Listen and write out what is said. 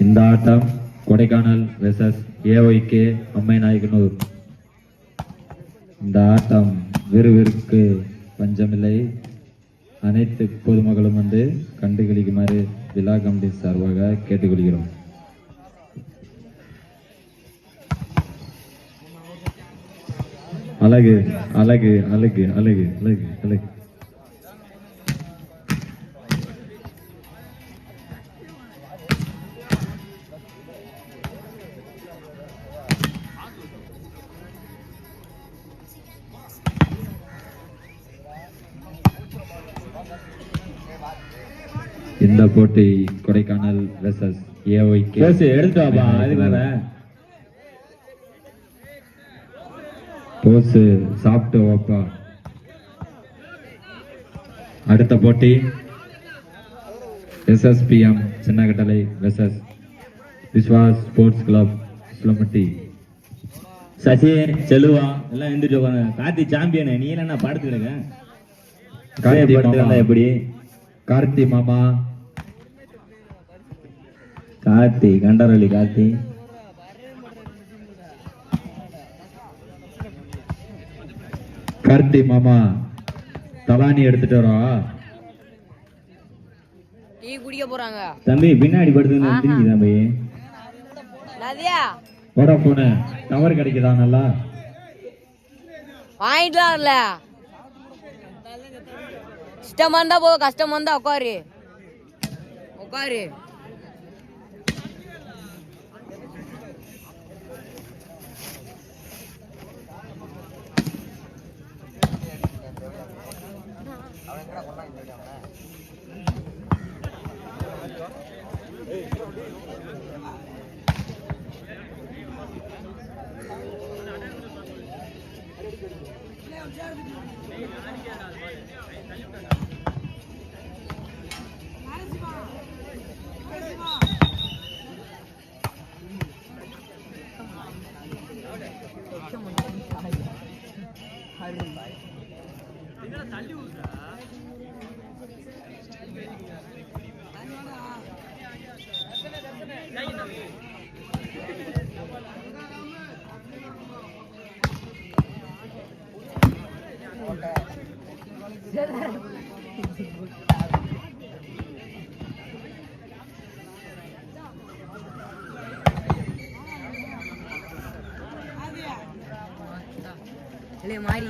இந்த ஆட்டம் கொடைக்கானல் வெர்சஸ் ஏஒய்கே அம்மைநாயக்கனூர். இந்த ஆட்டம் விறுவிறுக்கு பஞ்சமில்லை. அனைத்து பொதுமக்களும் வந்து கண்டுகளிக்குமாறு விழா கமிட்டி சார்பாக கேட்டுக்கொள்கிறோம். அழகு அழகு அழகு அழகு அழகு அழகு. இந்த போட்டி கொடைக்கானல் வெர்சஸ் ஏஒய்கே. எடுத்து வாப்பா, அது வேற போஸ் சாப்பிட்டு வாப்பா. அடுத்த போட்டி SSPM Chinnakattalai versus Vishwas sports club Sulamatti. Sasi செல்லுவா எல்லாம் எந்திரிச்சு உட்காந்து. கார்த்தி சாம்பியன், நீ என்ன படுத்துக்கிடுங்க. எப்படி கார்த்தி மாமா, கார்த்தி கண்டரவள்ளி கார்த்தி. கார்த்தி மாமா தலானி எடுத்துட்டு வரா. டீ குடிக்க போறாங்க தம்பி. பின்னாடி படுத்து தம்பி. நதியா வோடாஃபோன் டவர் கிடைக்குதா? நல்லா வாங்கிட்டு வரல. இஷ்டமா இருந்தா போ, கஷ்டமா இருந்தா உட்காரு உட்காரு. மாறி